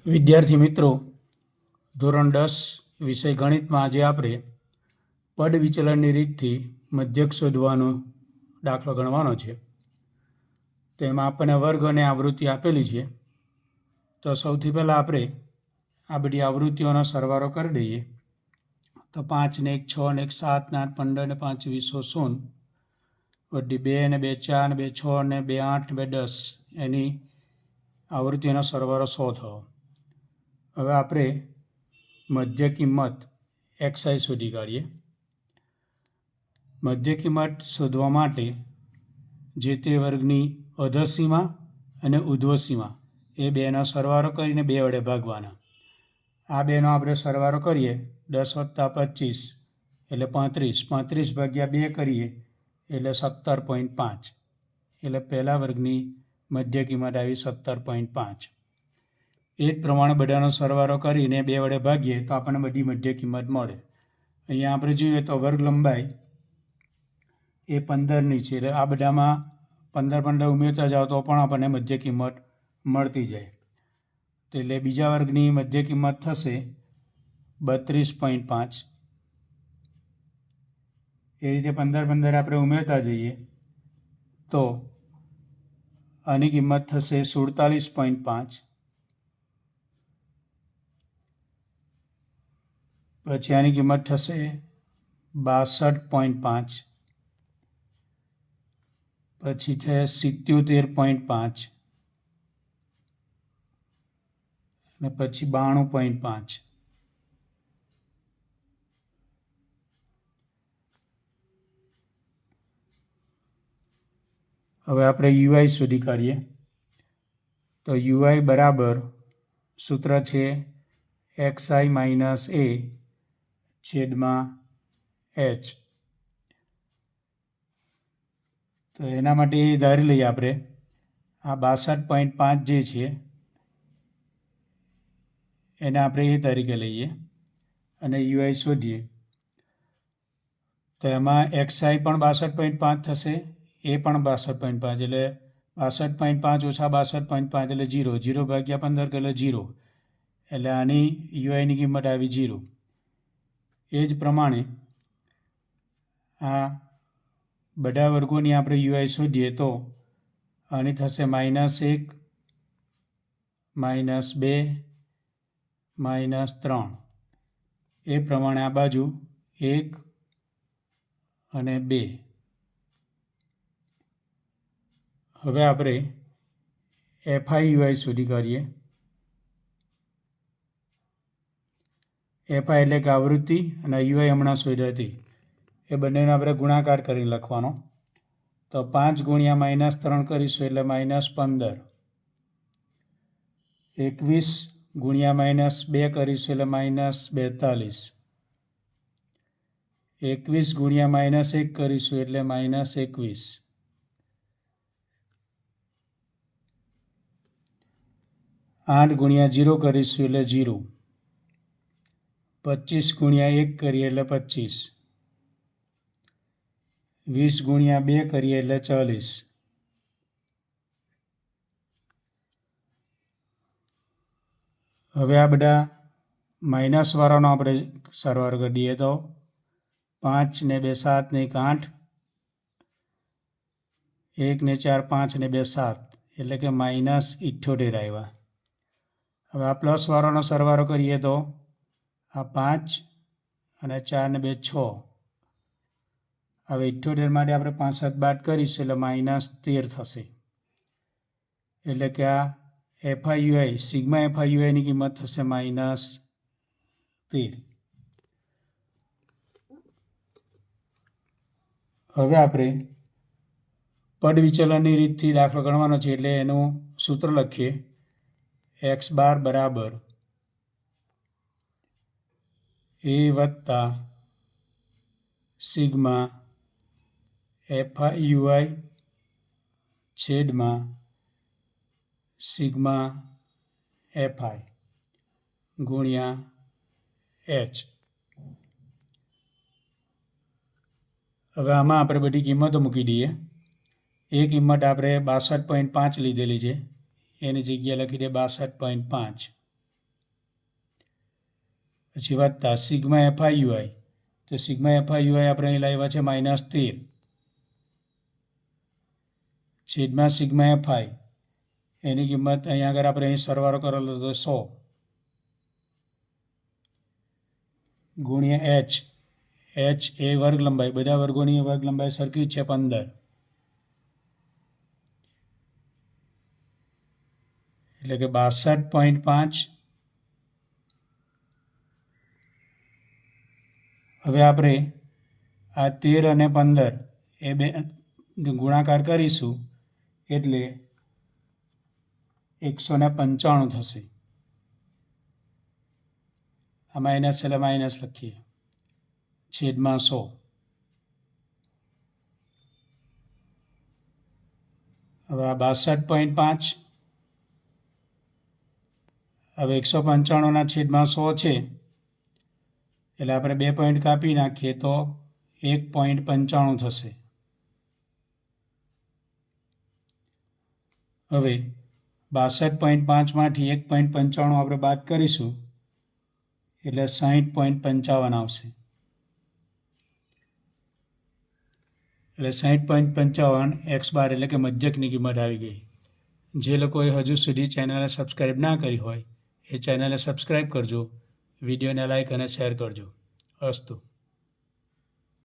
વિદ્યાર્થી મિત્રો, ધોરણ 10 વિષય ગણિતમાં આજે આપણે પદ વિચલનની રીતથી મધ્યક શોધવાનો દાખલો ગણવાનો છે. તો એમાં આપણને વર્ગ અને આવૃત્તિ આપેલી છે. તો સૌથી પહેલાં આપણે આ બધી આવૃત્તિઓનો સરવાળો કરી દઈએ. તો 5 ને 1 6 ને 1 7 ને 8 15 ને 5 20 0 વધી 2 ને 2 4 ને 2 6 ને 2 8 ને 2 10 એની આવૃત્તિઓનો સરવાળો 100 થયો. હવે આપણે મધ્ય કિંમત xi શોધી કાઢીએ. મધ્ય કિંમત શોધવા માટે જે તે વર્ગની અધસીમા અને ઉધ્વસીમા એ બેનો સરવાળો કરીને 2 વડે ભાગવાના. આ બેનો આપણે સરવાળો કરીએ 10 + 25 એટલે 35, 35 ભાગ્યા 2 કરીએ એટલે 17.5, એટલે પહેલા વર્ગની મધ્ય કિંમત આવી 17.5. એ જ પ્રમાણે બધાનો સરવાળો કરીને 2 વડે ભાગીએ તો આપણને બધી મધ્ય કિંમત મળે. અહીંયા આપણે જોઈએ તો વર્ગ લંબાઈ એ 15ની છે, એટલે આ બધામાં 15 ઉમેરતા જાઓ તો પણ આપણને મધ્ય કિંમત મળતી જાય. એટલે બીજા વર્ગની મધ્ય કિંમત થશે 32.5. એ રીતે 15 આપણે ઉમેરતા જઈએ તો આની કિંમત થશે 47.5. પછી આની કિંમત થશે 62.5. પછી છે 77.5 અને પછી 92.5. હવે આપણે યુઆઈ શોધી કાઢીએ. તો યુઆઈ બરાબર સૂત્ર છે xi - a છેદમાં h. તો એના માટે એ ધારી લઈએ આપણે આ 62.5 જે છે એને આપણે એ તરીકે લઈએ અને યુઆઈ શોધીએ. તો એમાં xi પણ 62.5 થશે, એ પણ 62.5, એટલે 62.5 ઓછા 62.5 એટલે 0, 0 ભાગ્યા 15 એટલે 0, એટલે આની યુઆઈની કિંમત આવી 0. એ જ પ્રમાણે આ બધા વર્ગોની આપણે યુઆઈ શોધીએ તો આની થશે -1 -2 -3. એ પ્રમાણે આ બાજુ 1 અને 2. હવે આપણે એફઆઈ યુઆઈ શોધી કાઢીએ. એફઆઈ એટલે કે આવૃત્તિ અને યુઆઈ હમણાં શોધી હતી એ બંનેનો આપણે ગુણાકાર કરીને લખવાનો. તો 5 ગુણ્યા -3 કરીશું એટલે -15. 21 ગુણ્યા -2 કરીશું એટલે -42. 21 ગુણ્યા -1 કરીશું એટલે -21. 8 ગુણ્યા 0 કરીશું એટલે 0. 25 ગુણ્યા 1 કરીએ એટલે 25. 20 ગુણ્યા 2 કરીએ એટલે 40. હવે આ બધા માઇનસવાળાનો આપણે સરવાળો કરી દઈએ તો 5 ને 2 7 ને 1 8, 1 ને 4 5 ને 2 7, એટલે કે -78 આવ્યા. હવે આ પ્લસવાળાનો સરવાળો કરીએ તો આ 5 અને 4 ને 2 6. હવે 78 માટે આપણે 5 7 બાદ કરીશું એટલે -13 થશે. એટલે કે આ એફઆઈયુઆઈ સિગ્મા એફઆઈયુઆઈની કિંમત થશે -13. હવે આપણે પદ વિચલનની રીતથી દાખલો ગણવાનો છે, એટલે એનું સૂત્ર લખીએ. x બાર બરાબર a વત્તા સિગ્મા એફઆઈયુઆઈ છેદમાં સિગ્મા એફઆઈ ગુણ્યા h. હવે આમાં આપણે બધી કિંમતો મૂકી દઈએ. એ કિંમત આપણે 62.5 લીધેલી છે, એની જગ્યાએ લખી દઈએ 62.5. પછી વત્તા સિગ્મા એફઆઈ યુઆઈ, તો સિગ્મા એફઆઈ યુઆઈ આપણે અહીં લાવ્યા છે -13 છેદમાં સિગ્મા એફઆઈ, એની કિંમત અહીંયા આગળ આપણે અહીં સરવાળો કરેલો તો 100 ગુણ્યા એચ, એચ એ વર્ગ લંબાઈ, બધા વર્ગોની વર્ગ લંબાઈ સરખી છે 15, એટલે કે 62.5. હવે આપણે આ 13 અને 15 એ બે ગુણાકાર કરીશું એટલે 195 થશે. આ માઇનસ એટલે માઇનસ લખીએ, છેદમાં 100. હવે આ 62.5, હવે 195ના છેદમાં 100 છે એટલે આપણે 2 પોઈન્ટ કાપી નાખીએ તો 1.95 થશે. હવે 62.5માંથી 1.95 આપણે બાદ કરીશું એટલે 60.55 આવશે. એટલે 60.55 x બાર એટલે કે મધ્યકની કિંમત આવી ગઈ. જે લોકોએ હજુ સુધી ચેનલને સબસ્ક્રાઈબ ના કરી હોય એ ચેનલને સબસ્ક્રાઈબ કરજો, વિડીયોને લાઈક અને શેર કરજો. અસ્તુ.